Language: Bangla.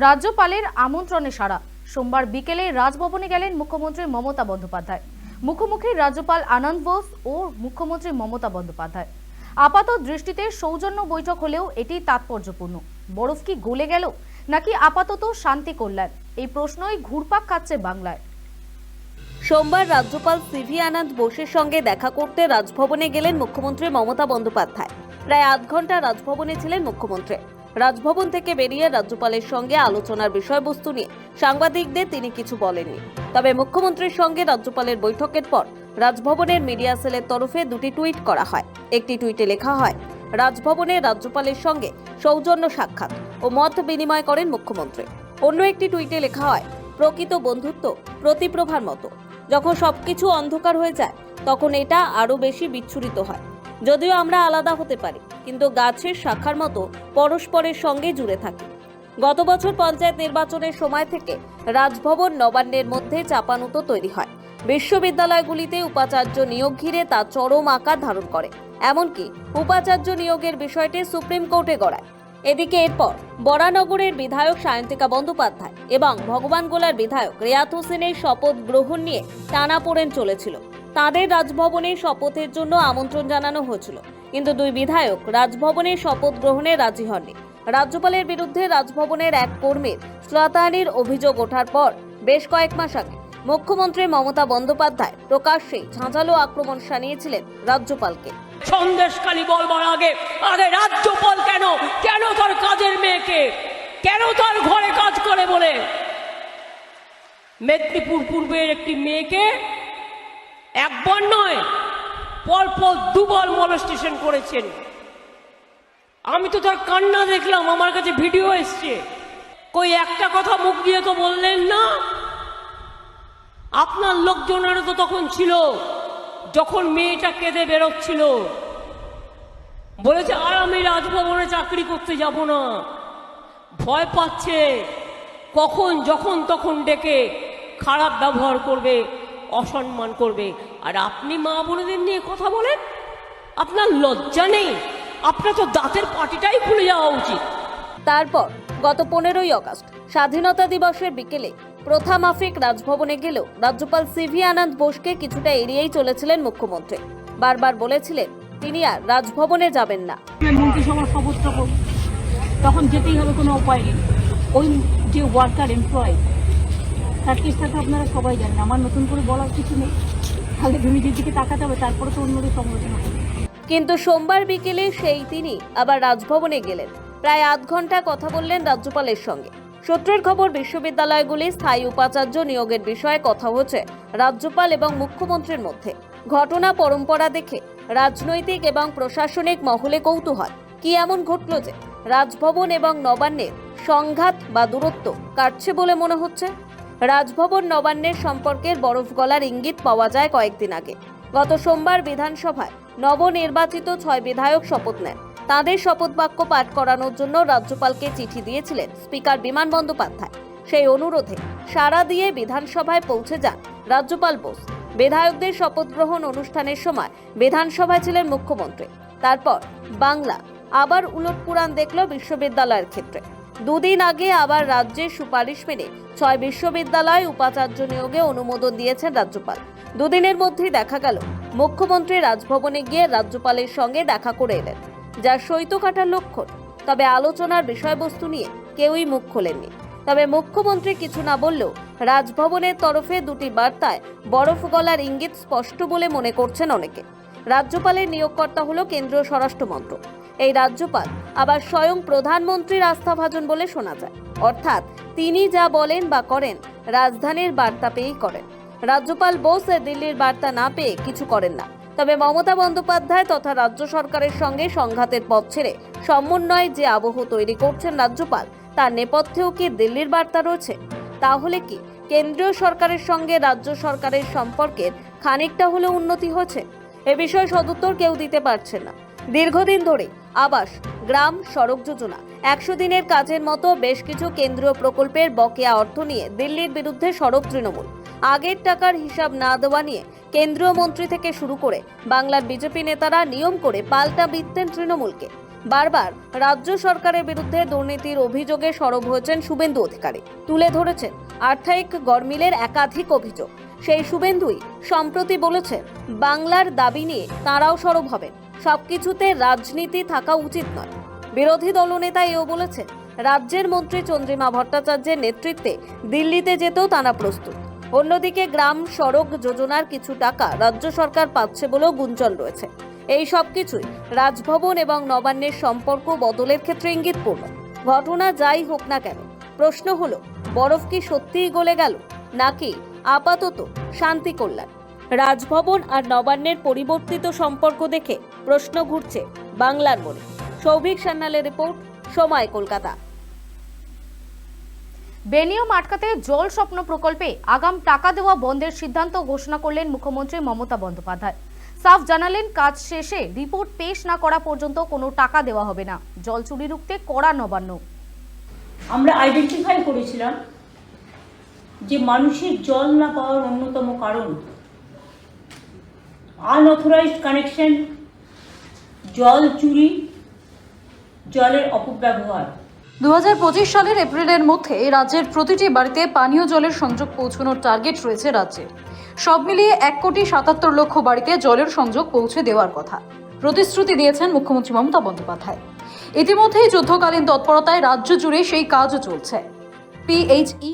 রাজ্যপালের আমন্ত্রণে সাড়া। সোমবার বিকেলে রাজভবনে গেলেন মুখ্যমন্ত্রী মমতা বন্দ্যোপাধ্যায়। মুখোমুখি রাজ্যপাল আনন্দ বোস ও মুখ্যমন্ত্রী মমতা বন্দ্যোপাধ্যায়। আপাত দৃষ্টিতে সৌজন্য বৈঠক হলেও এটি তাৎপর্যপূর্ণ। বরফ কি গলে গেল নাকি আপাতত শান্তি কল্যাণ, এই প্রশ্নই ঘুরপাক খাচ্ছে বাংলায়। সোমবার রাজ্যপাল সিভি আনন্দ বোসের সঙ্গে দেখা করতে রাজভবনে গেলেন মুখ্যমন্ত্রী মমতা বন্দ্যোপাধ্যায়। প্রায় আধ ঘন্টা রাজভবনে ছিলেন মুখ্যমন্ত্রী। রাজভবন থেকে বেরিয়ে রাজ্যপালের সঙ্গে আলোচনার বিষয়বস্তু নিয়ে সাংবাদিকদের তিনি কিছু বলেননি। তবে মুখ্যমন্ত্রীর সঙ্গে রাজ্যপালের বৈঠকের পর রাজভবনের মিডিয়া সেলের তরফে দুটি টুইট করা হয়। একটি টুইটে লেখা হয়, রাজভবনে রাজ্যপালের সঙ্গে সৌজন্য সাক্ষাৎ ও মত বিনিময় করেন মুখ্যমন্ত্রী। অন্য একটি টুইটে লেখা হয়, প্রকৃত বন্ধুত্ব প্রতিপ্রভার মতো, যখন সবকিছু অন্ধকার হয়ে যায় তখন এটা আরো বেশি বিচ্ছুরিত হয়। যদিও আমরা আলাদা হতে পারি, কিন্তু গাছের শাখার মতো পরস্পরের সঙ্গে জুড়ে থাকি। গত বছর পঞ্চায়েত নির্বাচনের সময় থেকে রাজভবন নবান্নের মধ্যে চাপানুতো তৈরি হয়। বিশ্ববিদ্যালয়গুলিতে উপাচার্য নিয়োগ ঘিরে তা চরম আকার ধারণ করে। এমনকি উপাচার্য নিয়োগের বিষয়টি সুপ্রিম কোর্টে গড়ায়। এদিকে এরপর বরানগরের বিধায়ক সায়ন্তিকা বন্দ্যোপাধ্যায় এবং ভগবানগোলার বিধায়ক রিয়াত হোসেনের শপথ গ্রহণ নিয়ে টানাপোড়েন চলেছিল। তাদের রাজভবনে শপথের জন্য আমন্ত্রণ জানানো হয়েছিল, কিন্তু দুই বিধায়ক রাজভবনে শপথ গ্রহণে রাজি হননি। রাজ্যপালের বিরুদ্ধে রাজভবনের এক কর্মীর শ্লীলতাহানির অভিযোগ ওঠার পর বেশ কয়েক মাস আগে মুখ্যমন্ত্রী মমতা বন্দ্যোপাধ্যায় প্রকাশ্যে ঝাঁঝালো আক্রমণ শানিয়েছিলেন রাজ্যপালকে। সন্দেশখালী বলবার আগে রাজ্যপাল কেন তার কাজের মেয়েকে, কেন তার ঘরে কাজ করে বলে মেদিনীপুর পূর্বের একটি মেয়েকে একবার নয় পরপর দুবার মলেস্টেশন করেছেন। আমি তো তার কান্না দেখলাম, আমার কাছে ভিডিও এসছে। কই একটা কথা মুখ দিয়ে তো বললেন না। আপনার লোকজনেরও তো তখন ছিল, যখন মেয়েটা কেঁদে বেরোচ্ছিল, বলেছে আর আমি রাজভবনে চাকরি করতে যাব না। ভয় পাচ্ছে কখন যখন তখন ডেকে খারাপ ব্যবহার করবে, অসম্মান করবে। আর আপনি মা বোনেদের নিয়ে কথা বলেন, আপনার লজ্জা নেই? আপনার তো দাঁতের পাটিটাই খুলে যাওয়া উচিত। তারপর গত 15ই আগস্ট স্বাধীনতা দিবসের বিকেলে প্রথা মাফিক রাজভবনে গেলেও রাজ্যপাল সিভি আনন্দ বোসকে কিছুটা এড়িয়েই চলেছিলেন মুখ্যমন্ত্রী। বারবার বলেছিলেন তিনি আর রাজভবনে যাবেন না। মন্ত্রিসভার শপথটা তখন যেতেই হবে, কোনো উপায় নেই। ওই যে ওয়ার্কার এমপ্লয়, তার কেসটা আপনারা সবাই জানেন, আমার নতুন করে বলার কিছু নেই। তাহলে নিজের দিকে তাকাতে হবে, তারপরে তো অন্যদের সমালোচনা করবে। কিন্তু সোমবার বিকেলে সেই তিনি আবার রাজভবনে গেলেন। প্রায় আধ ঘন্টা কথা বললেন রাজ্যপালের সঙ্গে। সূত্রের খবর, বিশ্ববিদ্যালয়গুলি স্থায়ী উপাচার্য নিয়োগের বিষয়ে কথা হচ্ছে রাজ্যপাল এবং মুখ্যমন্ত্রীর মধ্যে। ঘটনা পরম্পরা দেখে রাজনৈতিক এবং প্রশাসনিক মহলে কৌতূহল, কি এমন ঘটল যে রাজভবন এবং নবান্নের সংঘাত বা দূরত্ব কাটছে বলে মনে হচ্ছে। রাজভবন নবান্নের সম্পর্কের বরফ গলার ইঙ্গিত পাওয়া যায় কয়েকদিন আগে। গত সোমবার বিধানসভায় নবনির্বাচিত 6 বিধায়ক শপথ নেন। তাঁদের শপথ বাক্য পাঠ করানোর জন্য রাজ্যপালকে চিঠি দিয়েছিলেন স্পিকার বিমান বন্দ্যোপাধ্যায়। সেই অনুরোধে সাড়া দিয়ে বিধানসভায় পৌঁছে যান রাজ্যপাল বোস। বিধায়কদের শপথ গ্রহণ অনুষ্ঠানের সময় বিধানসভায় ছিলেন মুখ্যমন্ত্রী। তারপর বাংলা আবার উলটপুরাণ দেখল বিশ্ববিদ্যালয়ের ক্ষেত্রে। দুদিন আগে আবার রাজ্যের সুপারিশ মেনে 6 বিশ্ববিদ্যালয় উপাচার্য নিয়োগে অনুমোদন দিয়েছেন রাজ্যপাল। দুদিনের মধ্যেই দেখা গেল মুখ্যমন্ত্রী রাজভবনে গিয়ে রাজ্যপালের সঙ্গে দেখা করে এলেন, যা সইত কাটার লক্ষণ। তবে আলোচনার বিষয়বস্তু নিয়ে কেউই মুখ খোলেননি। তবে মুখ্যমন্ত্রী কিছু না বললেও রাজভবনের তরফে দুটি বার্তায় বরফ গলার ইঙ্গিত স্পষ্ট বলে মনে করছেন অনেকে। রাজ্যপালের নিয়োগকর্তা হলো কেন্দ্রীয় স্বরাষ্ট্র মন্ত্রক। এই রাজ্যপাল আবার স্বয়ং প্রধানমন্ত্রীর আস্থাভাজন বলে শোনা যায়। অর্থাৎ তিনি যা বলেন বা করেন রাজধানীর বার্তা পেয়েই করেন। রাজ্যপাল বোস দিল্লির বার্তা না পেয়ে কিছু করেন না। তবে মমতা বন্দ্যোপাধ্যায় তথা রাজ্য সরকারের সঙ্গে সংঘাতের পথ ছেড়ে সমন্বয়ে যে আবহ তৈরি করছেন রাজ্যপাল, তার নেপথ্যেও কি দিল্লির বার্তা রয়েছে? তাহলে কি কেন্দ্রীয় সরকারের সঙ্গে রাজ্য সরকারের সম্পর্কের খানিকটা হলেও উন্নতি হয়েছে? এ বিষয়ে সদুত্তর কেউ দিতে পারছেন না। দীর্ঘদিন ধরে আবাস, গ্রাম, সড়ক যোজনা, 100 দিনের কাজের মতো বেশ কিছু কেন্দ্রীয় প্রকল্পের বকেয়া অর্থ নিয়ে দিল্লির বিরুদ্ধে সরব তৃণমূল। আগের টাকার হিসাব না দেওয়া নিয়ে কেন্দ্রীয় মন্ত্রী থেকে শুরু করে বাংলার বিজেপি নেতারা নিয়ম করে পাল্টা বিততেন তৃণমূলকে। বারবার রাজ্য সরকারের বিরুদ্ধে দুর্নীতির অভিযোগে সরব হয়েছেন শুভেন্দু অধিকারী। তুলে ধরেছেন আর্থাইক গড়মিলের একাধিক অভিযোগ। সেই শুভেন্দুই সম্প্রতি বলেছেন, বাংলার দাবি নিয়ে তাঁরাও সরব হবেন, সবকিছুতে রাজনীতি থাকা উচিত নয়। বিরোধী দলনেতা এও বলেছেন, রাজ্যের মন্ত্রী চন্দ্রিমা ভট্টাচার্যের নেতৃত্বে দিল্লিতে যেতেও তাঁরা প্রস্তুত। অন্যদিকে গ্রাম সড়ক যোজনার কিছু টাকা রাজ্য সরকার পাচ্ছে বলেও গুঞ্জন রয়েছে। এই সব কিছুই রাজভবন এবং নবান্নের সম্পর্ক বদলের ক্ষেত্রে ইঙ্গিতপূর্ণ। ঘটনা যাই হোক না কেন, প্রশ্ন হলো, বরফ কি সত্যিই গলে গেল, নাকি আপাতত শান্তি কল্যাণ? রাজভবন আর নবান্নের পরিবর্তিত সম্পর্ক দেখে প্রশ্ন ঘুরছে বাংলার মনে। সৌভিক সান্যালের রিপোর্ট, সময়, কলকাতা। বেনিয়ম আটকাতে জল স্বপ্ন প্রকল্পে আগাম টাকা দেওয়া বন্ধের সিদ্ধান্ত ঘোষণা করলেন মুখ্যমন্ত্রী মমতা বন্দ্যোপাধ্যায়। সাফ জানালেন, কাজ শেষে রিপোর্ট পেশ না করা পর্যন্ত কোনো টাকা দেওয়া হবে না। জল চুরি রুখতে কড়া নবান্ন। আমরা আইডেন্টিফাই করেছিলাম যে মানুষের জল না পাওয়ার অন্যতম কারণ আনঅথরাইজড কানেকশন, জল চুরি, জলের অপব্যবহার। 2025 সালের এপ্রিলের মধ্যে রাজ্যের প্রতিটি বাড়িতে পানীয় জলের সংযোগ পৌঁছানোর টার্গেট রয়েছে রাজ্যের। সব মিলিয়ে 1,77,00,000 বাড়িতে জলের সংযোগ পৌঁছে দেওয়ার কথা প্রতিশ্রুতি দিয়েছেন মুখ্যমন্ত্রী মমতা বন্দ্যোপাধ্যায়। ইতিমধ্যেই যুদ্ধকালীন তৎপরতায় রাজ্য জুড়ে সেই কাজও চলছে। PHE